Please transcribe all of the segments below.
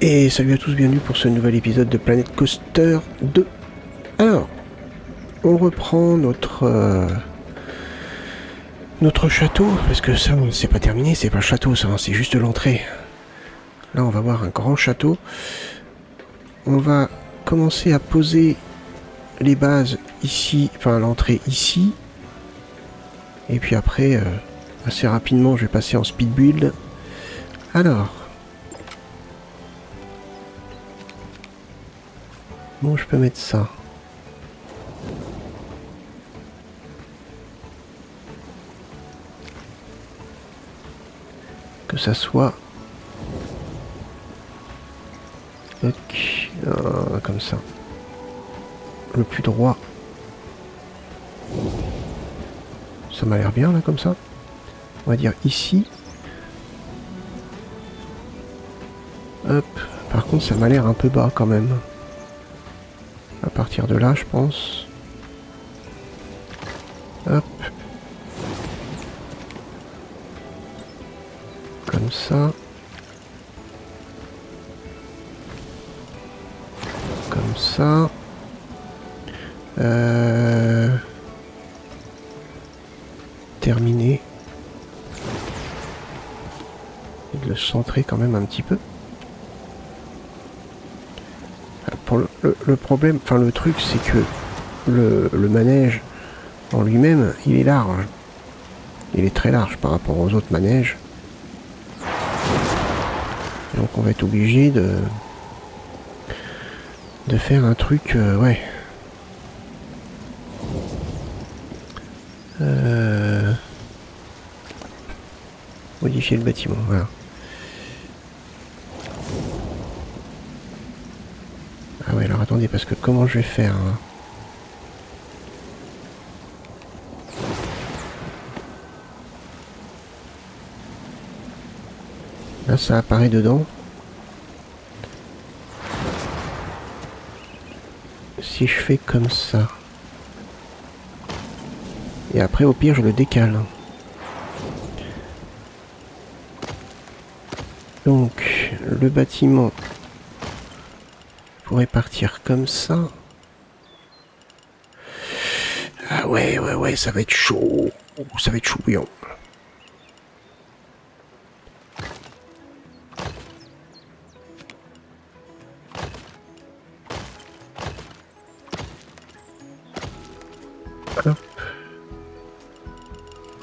Et salut à tous, bienvenue pour ce nouvel épisode de Planet Coaster 2. Alors, on reprend notre château, parce que ça, c'est pas terminé, c'est pas le château, ça, c'est juste l'entrée. Là, on va voir un grand château. On va commencer à poser les bases ici, enfin l'entrée ici. Et puis après, assez rapidement, je vais passer en speed build. Alors... bon, je peux mettre ça. Que ça soit... comme ça. Le plus droit. Ça m'a l'air bien là comme ça. On va dire ici. Hop. Par contre ça m'a l'air un peu bas quand même. À partir de là je pense. Hop. Comme ça. Comme ça. Terminé. Et de le centrer quand même un petit peu. Pour le problème, enfin le truc c'est que le manège en lui-même il est large. Il est très large par rapport aux autres manèges. Donc on va être obligé de faire un truc, ouais. Modifier le bâtiment, voilà. Ah ouais, alors attendez, parce que comment je vais faire hein. Là, ça apparaît dedans. Si je fais comme ça. Et après, au pire, je le décale. Donc, le bâtiment pourrait partir comme ça. Ah ouais, ça va être chaud. Ça va être chaud bouillant. Hop.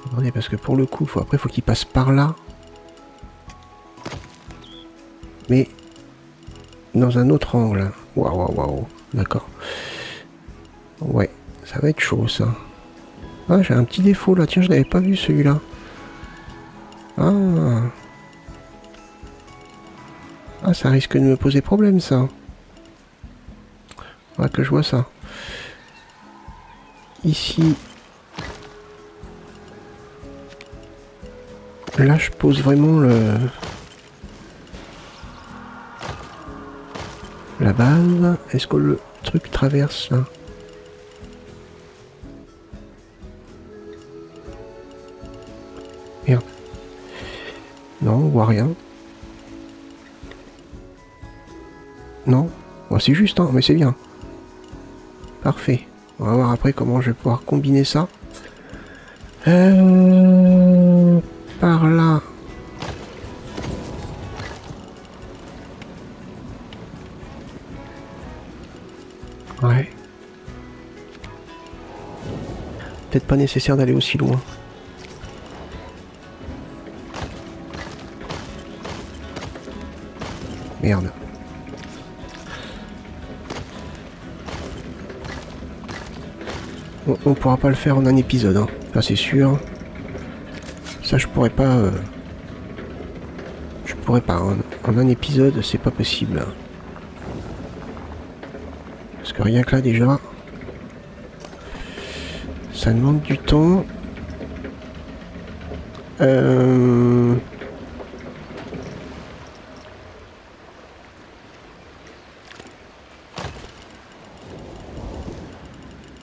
Attendez, parce que pour le coup, après, faut qu'il passe par là. Mais dans un autre angle. Waouh. D'accord. Ouais, ça va être chaud, ça. Ah, j'ai un petit défaut, là. Tiens, je n'avais pas vu, celui-là. Ah. Ah, ça risque de me poser problème, ça. Faudra que je vois ça. Ici. Là, je pose vraiment la base. Est-ce que le truc traverse, là? Merde. Non, on voit rien. Non. Bon, c'est juste, hein, mais c'est bien. Parfait. On va voir après comment je vais pouvoir combiner ça. Par là. Ouais. Peut-être pas nécessaire d'aller aussi loin. Merde. On pourra pas le faire en un épisode, hein. Ça c'est sûr. Ça je pourrais pas... je pourrais pas. En un épisode, c'est pas possible. Parce que rien que là déjà... ça demande du temps.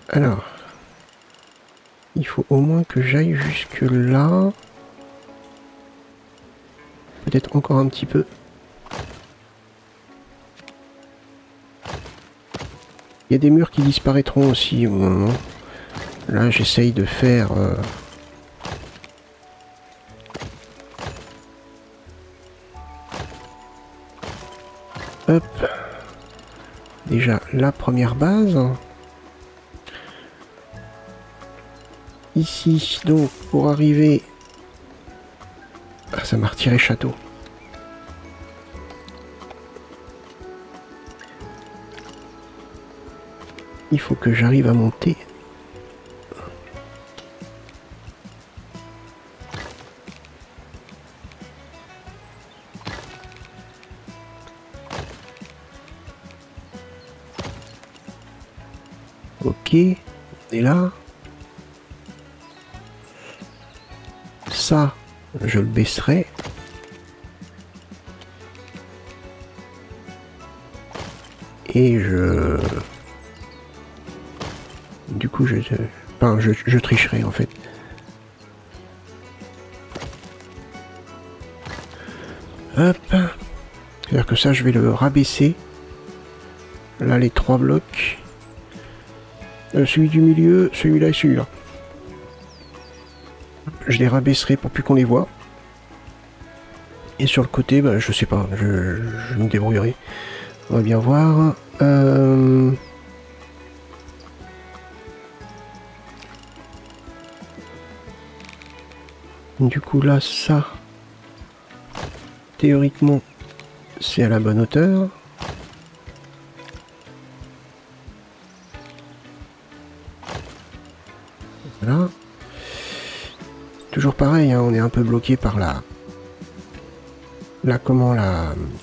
Alors... il faut au moins que j'aille jusque là. Peut-être encore un petit peu. Il y a des murs qui disparaîtront aussi au moment. Là, j'essaye de faire... Hop. Déjà, la première base. Ici, donc, pour arriver... Ah, ça m'a retiré château. Il faut que j'arrive à monter. Ok, et là, ça, je le baisserai. Et du coup, enfin, je tricherai en fait. Hop. C'est-à-dire que ça, je vais le rabaisser. Là, les 3 blocs. Celui du milieu, celui-là et celui-là. Je les rabaisserai pour plus qu'on les voit. Et sur le côté, bah, je sais pas, je me débrouillerai. On va bien voir. Du coup, là, ça, théoriquement, c'est à la bonne hauteur. Voilà. Toujours pareil, hein, on est un peu bloqué par la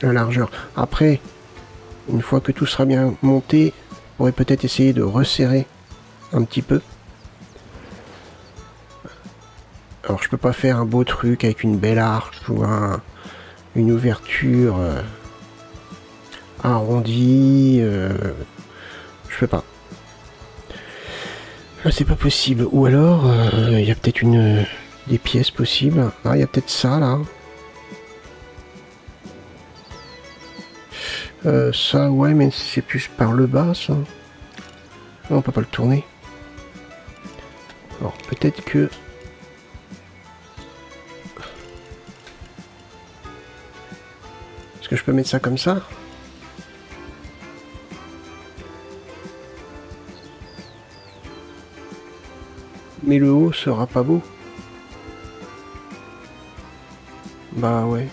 largeur. Après, une fois que tout sera bien monté, on pourrait peut-être essayer de resserrer un petit peu. Alors je peux pas faire un beau truc avec une belle arche ou une ouverture arrondie. Je peux pas. Là c'est pas possible. Ou alors il y a peut-être des pièces possibles. Ah il y a peut-être ça là. Ça ouais mais c'est plus par le bas ça. Non, on peut pas le tourner. Alors peut-être que... Est-ce que je peux mettre ça comme ça? Mais le haut sera pas beau. Bah ouais.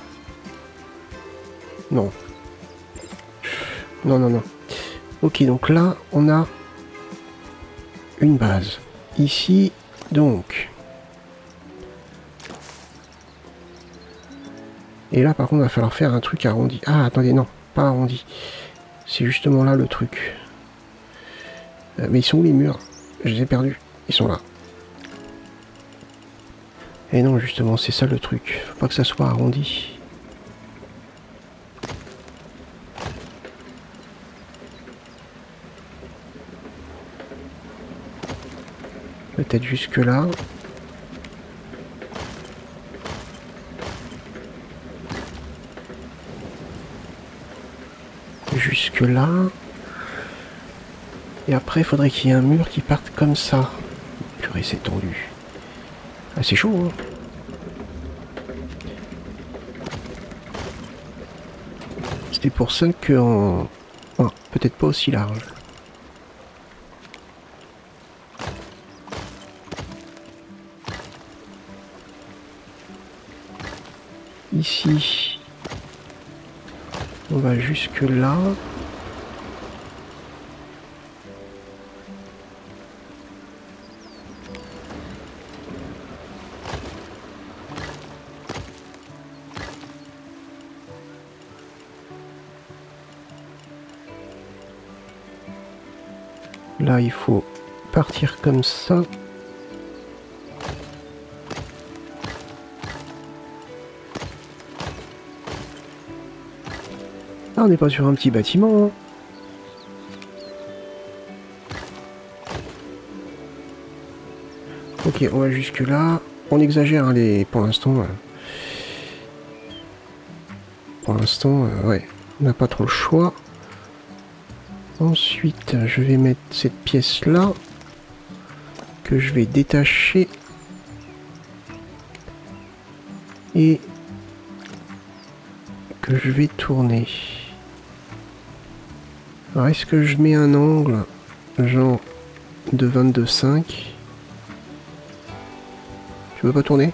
Non. Non, non, non. Ok, donc là, on a une base. Ici, donc. Et là, par contre, il va falloir faire un truc arrondi. Ah, attendez, non, pas arrondi. C'est justement là le truc. Mais ils sont où les murs? Je les ai perdus. Ils sont là. Et non, justement, c'est ça le truc. Faut pas que ça soit arrondi. Peut-être jusque là. Jusque là. Et après, il faudrait qu'il y ait un mur qui parte comme ça. Purée, c'est tendu. Ah, c'est chaud, hein. C'était pour ça que... Oh, peut-être pas aussi large. Ici. On va jusque là. Là, il faut partir comme ça. Ah, on n'est pas sur un petit bâtiment, hein. Ok, on va jusque là. On exagère hein, pour l'instant. Pour l'instant, ouais, on n'a pas trop le choix. Ensuite, je vais mettre cette pièce-là que je vais détacher et que je vais tourner. Alors, est-ce que je mets un angle genre de 22,5? Tu veux pas tourner?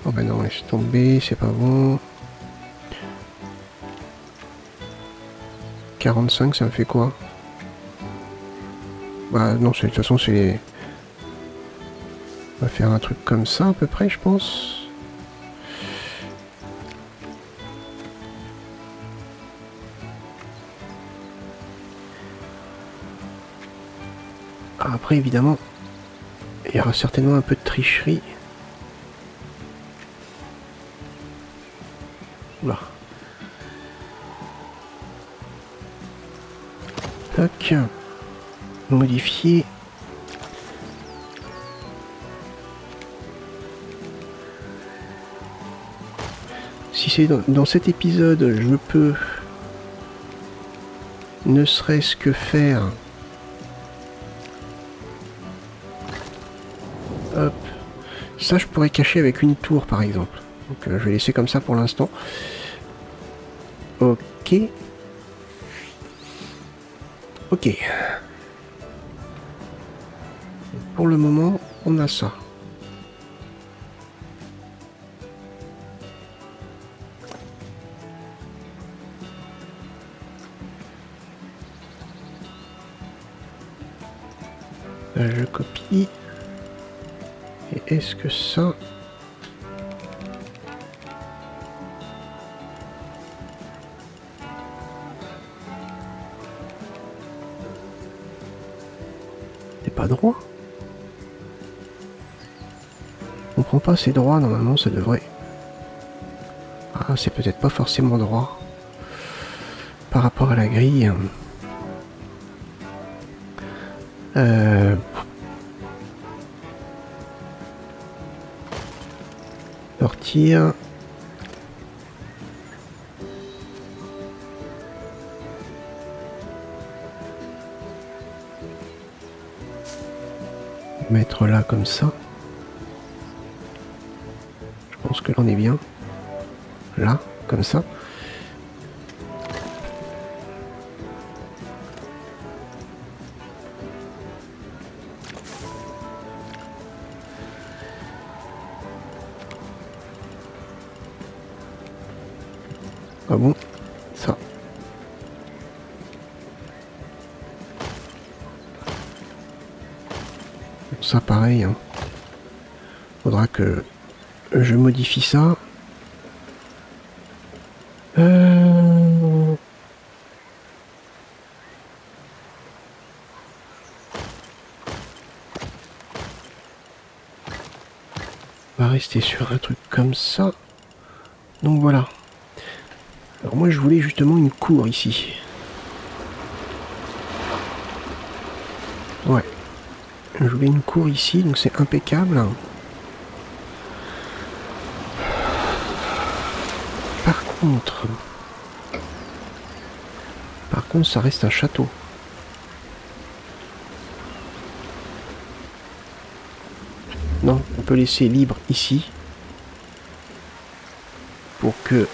Oh ben non, laisse tomber, c'est pas bon. 45, ça me fait quoi? Bah non, de toute façon, c'est... On va faire un truc comme ça à peu près, je pense. Après, évidemment, il y aura certainement un peu de tricherie. Oula. Tac. Modifier. Si c'est dans cet épisode, je peux ne serait-ce que faire... Hop. Ça, je pourrais cacher avec une tour, par exemple. Donc, je vais laisser comme ça pour l'instant. Ok. Ok. Pour le moment, on a ça. Je copie. Et est-ce que ça... C'est pas droit? On prend pas assez droit, normalement ça devrait... Ah, c'est peut-être pas forcément droit. Par rapport à la grille. Sortir. Mettre là comme ça. Je pense que là on est bien. Là, comme ça. Ah bon, ça. Ça pareil. Hein. Faudra que je modifie ça. On va rester sur un truc comme ça. Donc voilà. Alors moi je voulais justement une cour ici. Ouais. Je voulais une cour ici, donc c'est impeccable. Par contre, ça reste un château. Non, on peut laisser libre ici. Pour que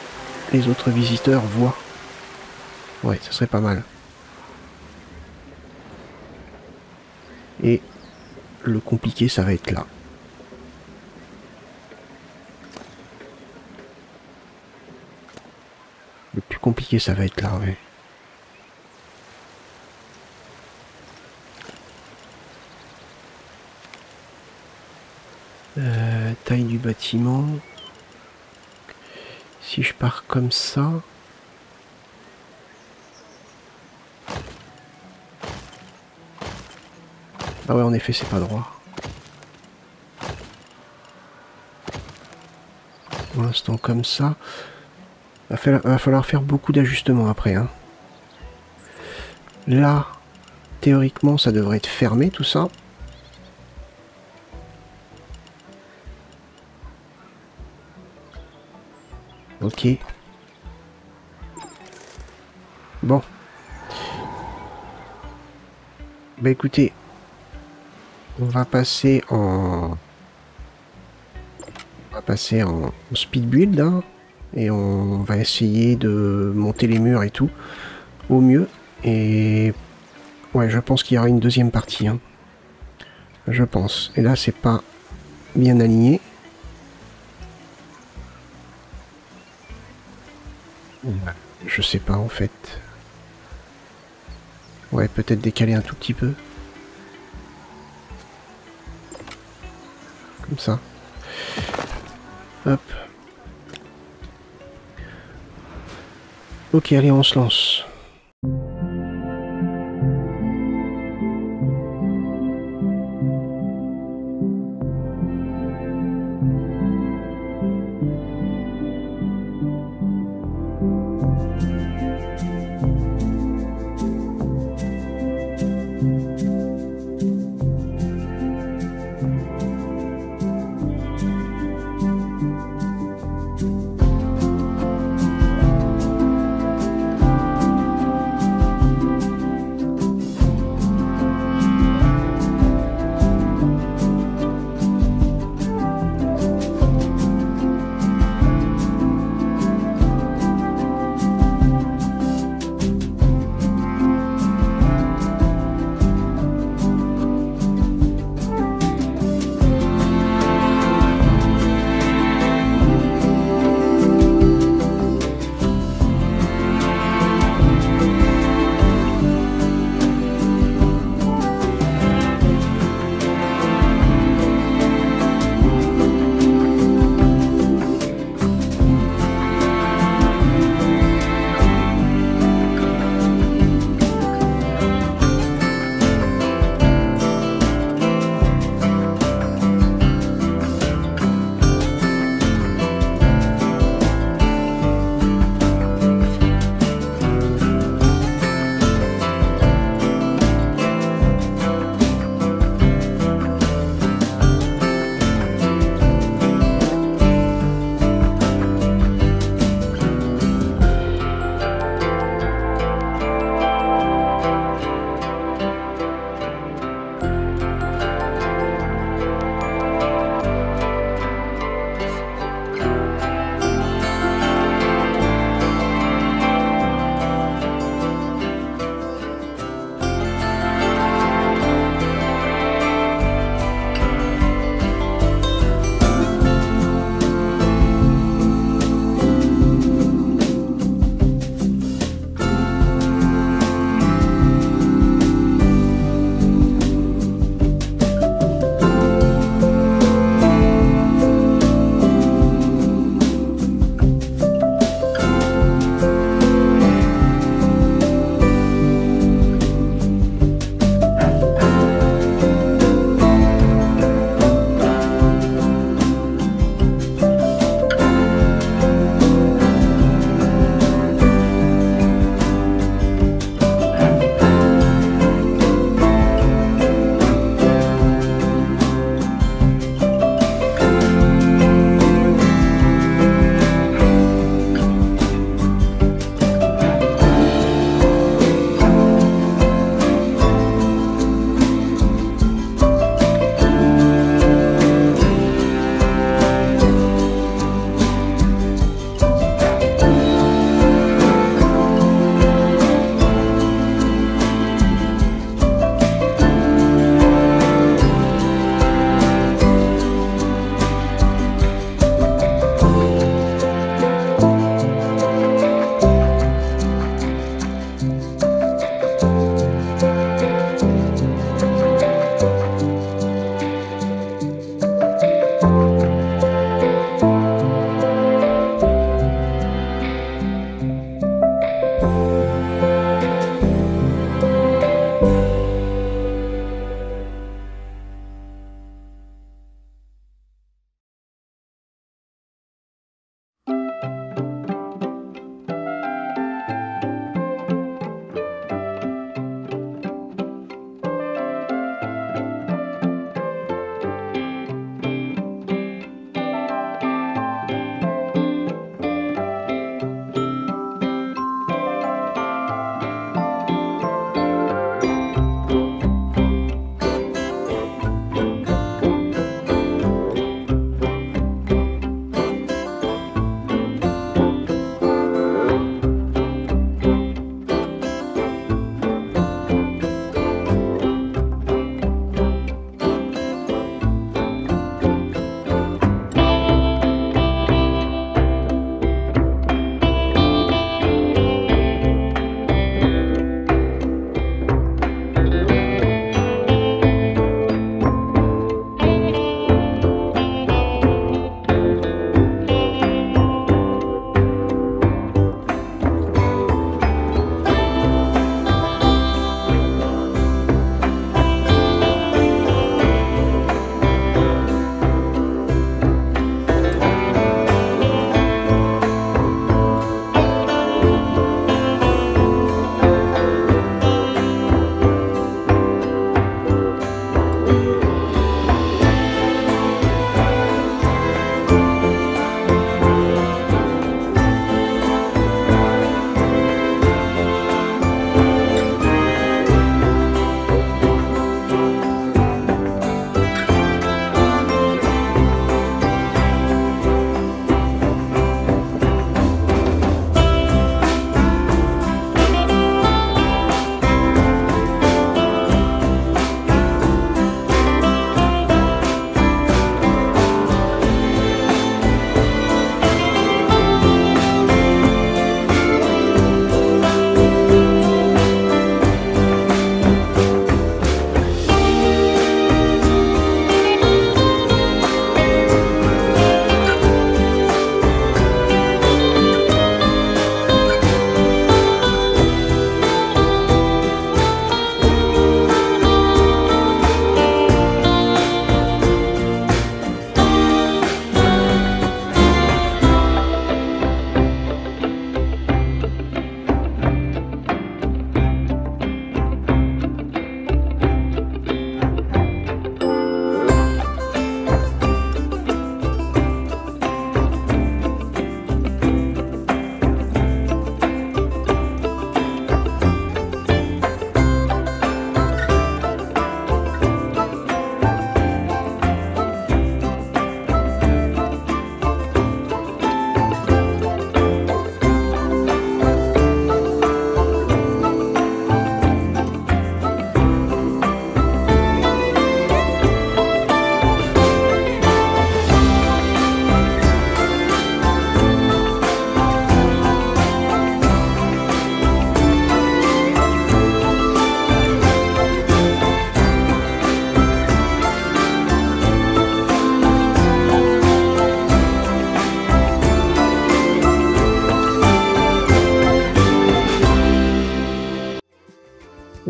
les autres visiteurs voient. Ouais, ça serait pas mal. Et le compliqué, ça va être là. Le plus compliqué, ça va être là, ouais. Taille du bâtiment. Si je pars comme ça... Ah ouais, en effet, c'est pas droit. Pour l'instant, comme ça. Va falloir faire beaucoup d'ajustements après. Hein. Là, théoriquement, ça devrait être fermé, tout ça. Ok. Bon. Bah écoutez, on va passer en speed build hein, et on va essayer de monter les murs et tout au mieux. Et ouais, je pense qu'il y aura une deuxième partie. Hein. Je pense. Et là, c'est pas bien aligné. Je sais pas en fait. Ouais, peut-être décaler un tout petit peu. Comme ça. Hop. Ok, allez, on se lance.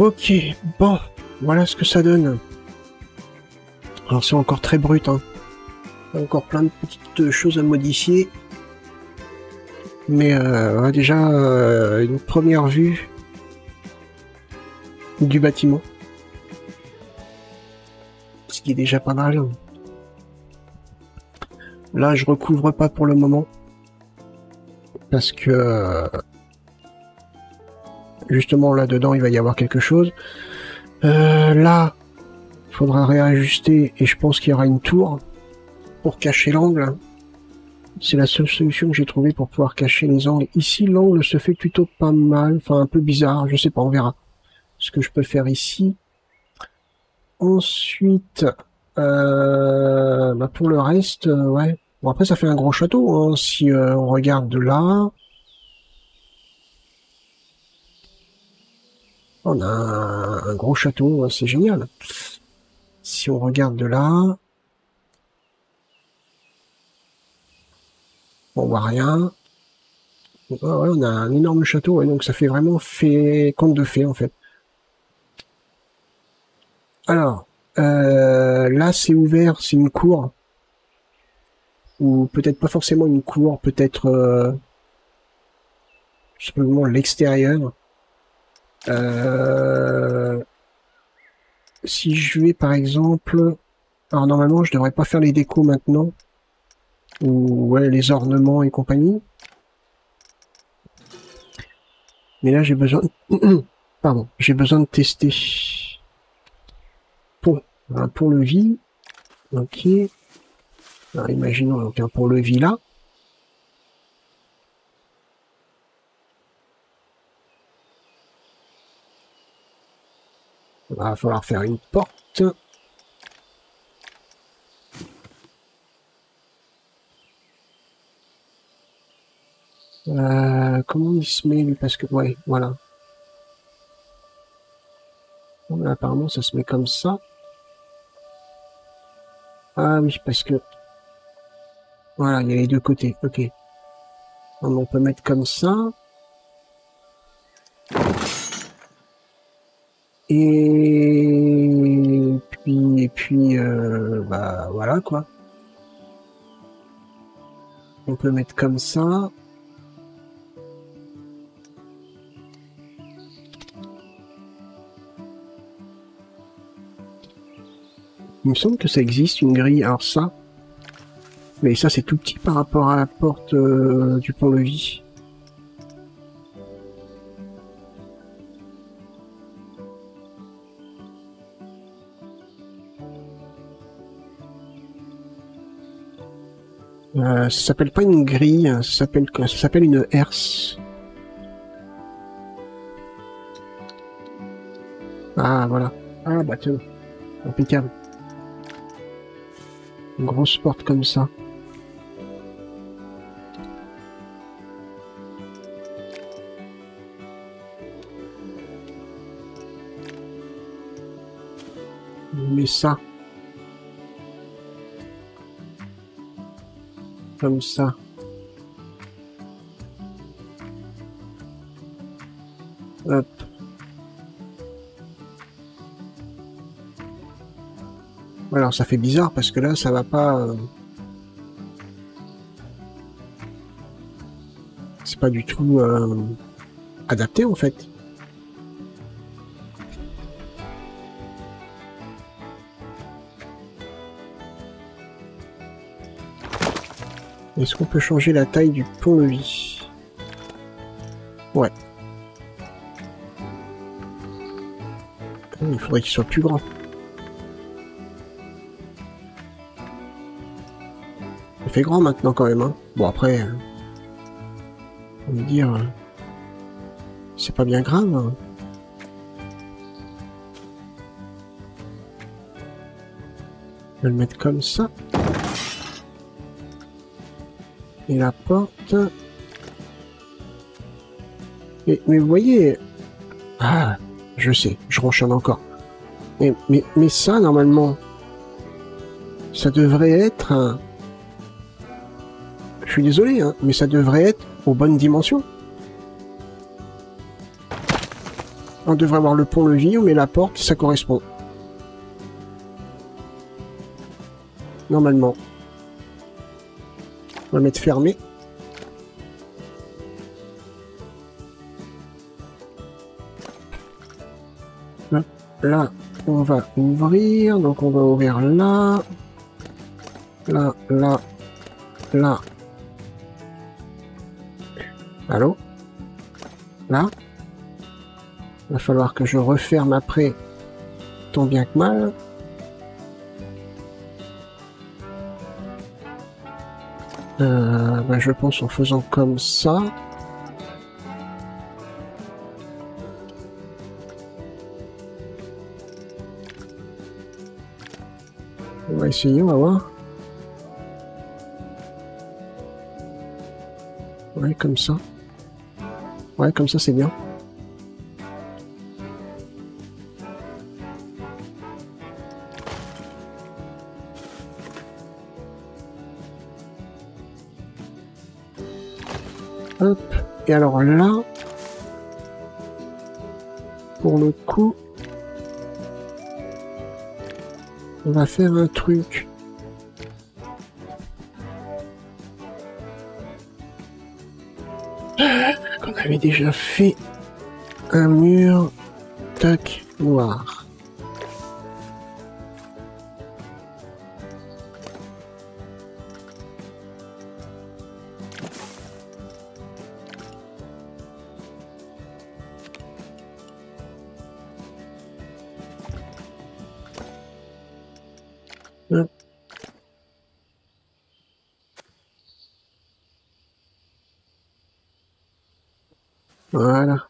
Ok, bon, voilà ce que ça donne. Alors c'est encore très brut, hein. Encore plein de petites choses à modifier. Mais on a déjà une première vue du bâtiment. Ce qui est déjà pas mal. Là, je recouvre pas pour le moment. Parce que justement là-dedans, il va y avoir quelque chose. Là, il faudra réajuster et je pense qu'il y aura une tour pour cacher l'angle. C'est la seule solution que j'ai trouvée pour pouvoir cacher les angles. Ici, l'angle se fait plutôt pas mal. Enfin, un peu bizarre. Je sais pas, on verra ce que je peux faire ici. Ensuite, bah pour le reste, ouais. Bon, après, ça fait un gros château, hein, si on regarde de là. On a un gros château, hein, c'est génial. Si on regarde de là, on voit rien. Ouais, on a un énorme château, et donc ça fait vraiment conte de fées, en fait. Alors, là, c'est ouvert, c'est une cour. Ou peut-être pas forcément une cour, peut-être simplement l'extérieur. Si je vais, par exemple... Alors, normalement, je devrais pas faire les décos maintenant. Ou, ouais, les ornements et compagnie. Mais là, j'ai besoin... Pardon, j'ai besoin de tester. Un pont-levis. Ok. Alors, imaginons donc un pont-levis là. Il va falloir faire une porte. Comment il se met lui? Parce que, ouais, voilà. Bon, là, apparemment, ça se met comme ça. Ah oui, parce que... Voilà, il y a les deux côtés. Ok. Donc, on peut mettre comme ça. Et puis, bah, voilà, quoi. On peut mettre comme ça. Il me semble que ça existe, une grille. Alors ça... Mais ça, c'est tout petit par rapport à la porte du pont-levis. Ça s'appelle pas une grille, ça s'appelle une herse. Ah, voilà. Ah, bah tiens. Impeccable. Une grosse porte comme ça. Mais ça. Comme ça. Hop. Alors ça fait bizarre parce que là ça va pas... C'est pas du tout adapté en fait. Est-ce qu'on peut changer la taille du pont-levis? Ouais. Il faudrait qu'il soit plus grand. Il fait grand maintenant quand même, hein. Bon après, on va dire, c'est pas bien grave. Hein. Je vais le mettre comme ça. Et la porte... Mais vous voyez... Ah, je sais, je ronchonne encore. Mais ça, normalement, ça devrait être... Je suis désolé, hein, mais ça devrait être aux bonnes dimensions. On devrait avoir le pont-levis, on met la porte, ça correspond. Normalement. On va mettre fermé. Là, on va ouvrir. Donc, on va ouvrir là. Là, là, là. Allô? Là. Il va falloir que je referme après, tant bien que mal. Je pense en faisant comme ça. On va essayer, on va voir. Ouais, comme ça. Ouais, comme ça, c'est bien. Hop. Et alors là, pour le coup, on va faire un truc. Qu'on avait déjà fait un mur, tac, noir. Hop. Voilà.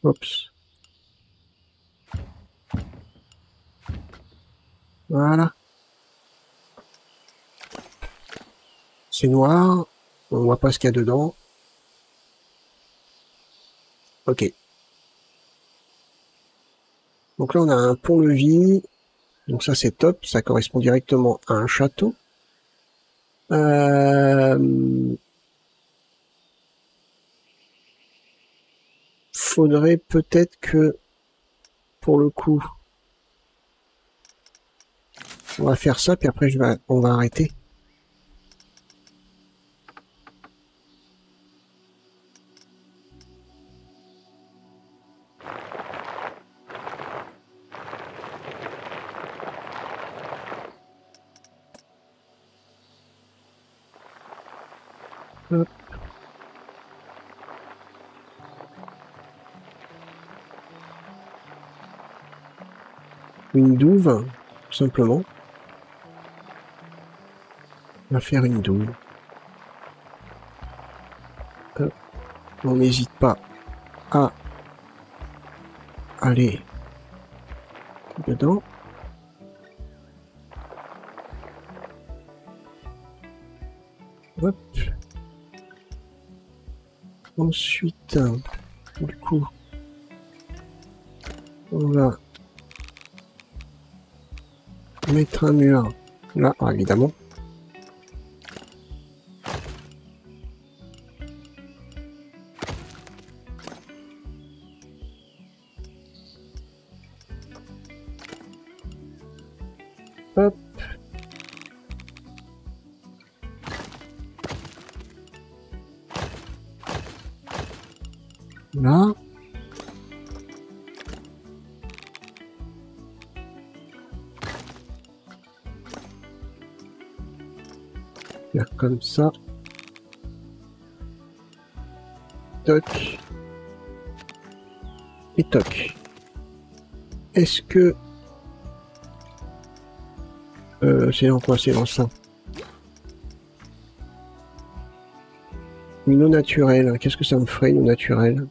Oups. Voilà. C'est noir. On voit pas ce qu'il y a dedans. Ok. Donc là, on a un pont-levis. Donc ça, c'est top. Ça correspond directement à un château. Faudrait peut-être que, pour le coup, on va faire ça, puis après, on va arrêter. Hop. Une douve, tout simplement. On va faire une douve. Hop. On n'hésite pas à aller dedans. Hop. Ensuite, du coup, on va mettre un mur là, évidemment. Hop. Là. Faire comme ça. Toc. Et toc. Est-ce que... c'est dans quoi? C'est dans ça. Une eau naturelle. Qu'est-ce que ça me ferait, une eau naturelle?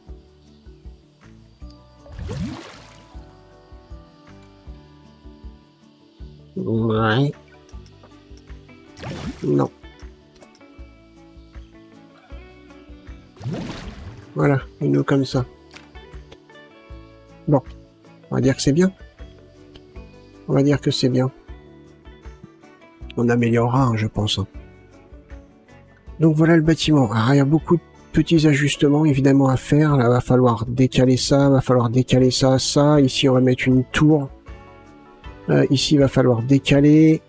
Ouais. Non. Voilà, une eau comme ça. Bon. On va dire que c'est bien. On va dire que c'est bien. On améliorera, hein, je pense. Donc voilà le bâtiment. Alors, il y a beaucoup de petits ajustements évidemment à faire. Là, va falloir décaler ça, va falloir décaler ça, ça. Ici, on va mettre une tour. Ici, il va falloir décaler.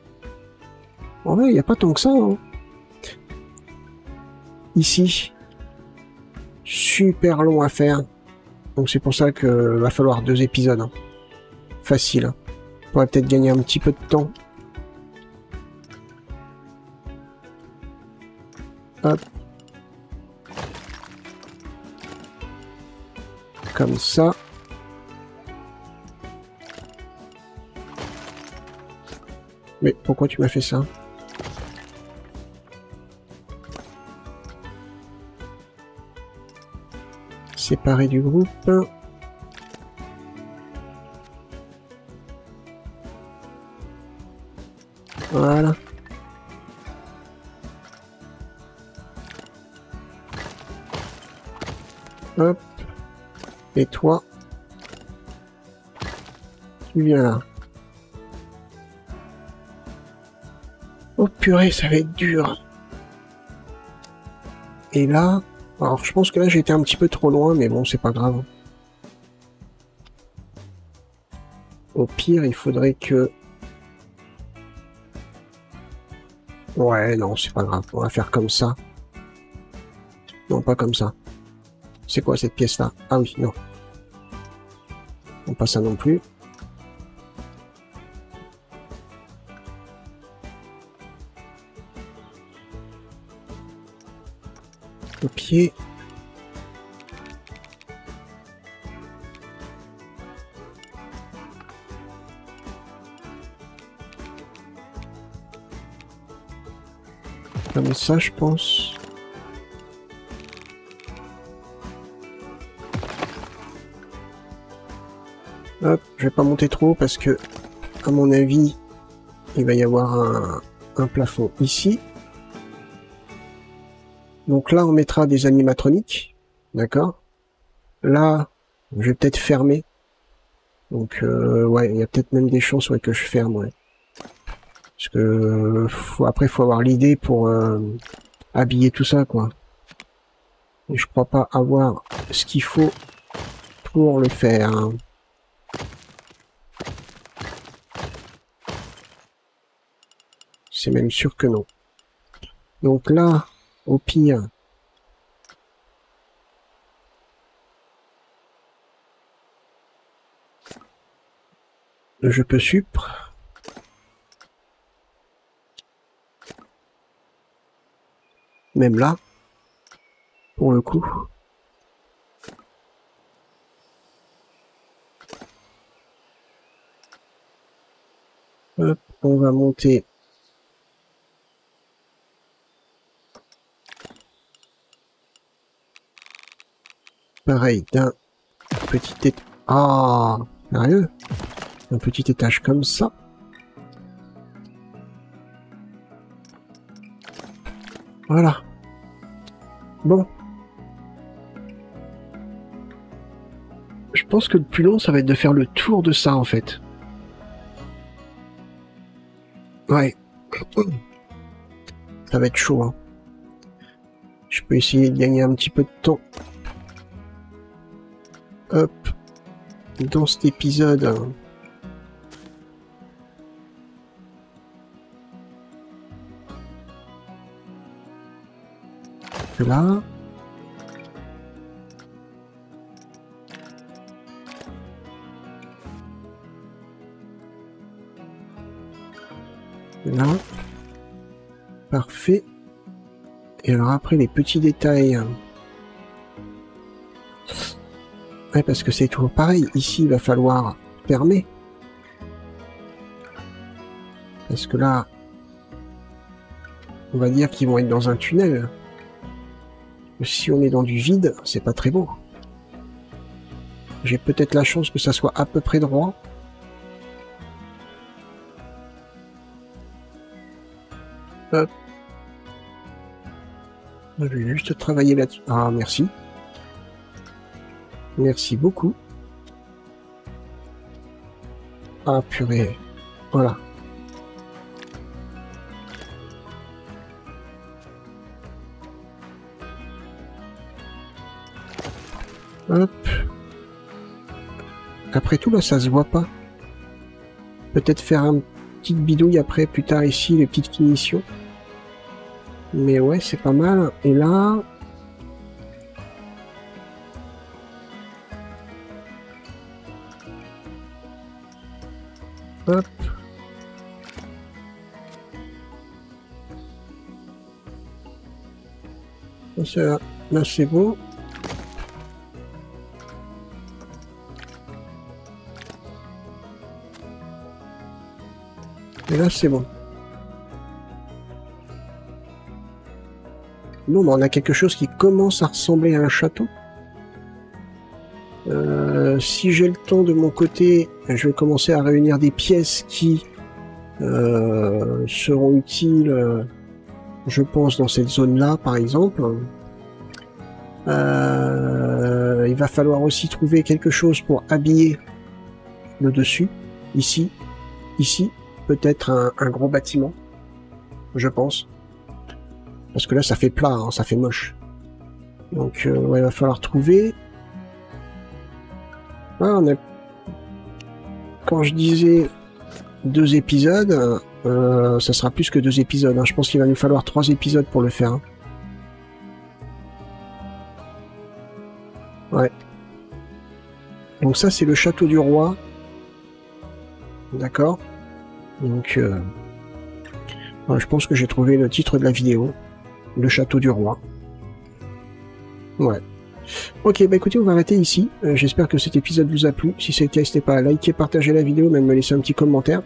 En vrai, il n'y a pas tant que ça. Hein. Ici, super long à faire. Donc c'est pour ça que va falloir 2 épisodes. Hein. Facile. Hein. On pourrait peut-être gagner un petit peu de temps. Hop. Comme ça. Mais pourquoi tu m'as fait ça? Séparé du groupe. Voilà. Hop. Et toi, tu viens là. Oh purée, ça va être dur. Et là, alors je pense que là j'ai été un petit peu trop loin, mais bon, c'est pas grave. Au pire, il faudrait que... Ouais, non, c'est pas grave. On va faire comme ça. Non, pas comme ça. C'est quoi cette pièce-là? Ah oui, non. Non, pas ça non plus. Au pied. Comme ça, je pense. Hop, je vais pas monter trop haut parce que, à mon avis, il va y avoir un plafond ici. Donc là, on mettra des animatroniques, d'accord? Là, je vais peut-être fermer. Donc, ouais, il y a peut-être même des chances ouais, que je ferme, ouais. Parce que, après, il faut avoir l'idée pour habiller tout ça, quoi. Et je crois pas avoir ce qu'il faut pour le faire. Hein. C'est même sûr que non. Donc là, au pire, je peux supr. Même là, pour le coup. Hop, on va monter. Pareil, d'un petit étage. Ah, sérieux? Un petit étage comme ça. Voilà. Bon. Je pense que le plus long, ça va être de faire le tour de ça, en fait. Ouais. Ça va être chaud, hein. Je peux essayer de gagner un petit peu de temps. Hop. Dans cet épisode... Là. Là. Parfait. Et alors après les petits détails. Ouais, parce que c'est toujours pareil. Ici, il va falloir fermer. Parce que là, on va dire qu'ils vont être dans un tunnel. Si on est dans du vide, c'est pas très beau. J'ai peut-être la chance que ça soit à peu près droit. Hop. Je vais juste travailler là-dessus. Ah, merci. Merci beaucoup. Ah, purée. Voilà. Hop. Après tout, là, ça se voit pas. Peut-être faire un petit bidouille après, plus tard ici, les petites finitions. Mais ouais, c'est pas mal. Et là... Hop. Là, c'est bon. Et là, c'est bon. Bon, bah, on a quelque chose qui commence à ressembler à un château. Si j'ai le temps de mon côté, je vais commencer à réunir des pièces qui seront utiles, je pense, dans cette zone-là, par exemple. Il va falloir aussi trouver quelque chose pour habiller le dessus. Ici, peut-être un gros bâtiment, je pense. Parce que là, ça fait plat, hein, ça fait moche. Donc, ouais, il va falloir trouver... Ah, on a... Quand je disais 2 épisodes, ça sera plus que 2 épisodes. Hein. Je pense qu'il va nous falloir 3 épisodes pour le faire. Hein. Ouais. Donc ça, c'est le château du roi. D'accord. Donc, ouais, je pense que j'ai trouvé le titre de la vidéo. Le château du roi. Ouais. Ok, bah écoutez, on va arrêter ici. J'espère que cet épisode vous a plu. Si c'est le cas, n'hésitez pas à liker, partager la vidéo, même me laisser un petit commentaire.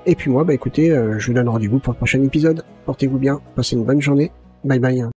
Et puis moi, bah écoutez, je vous donne rendez-vous pour le prochain épisode. Portez-vous bien, passez une bonne journée. Bye bye.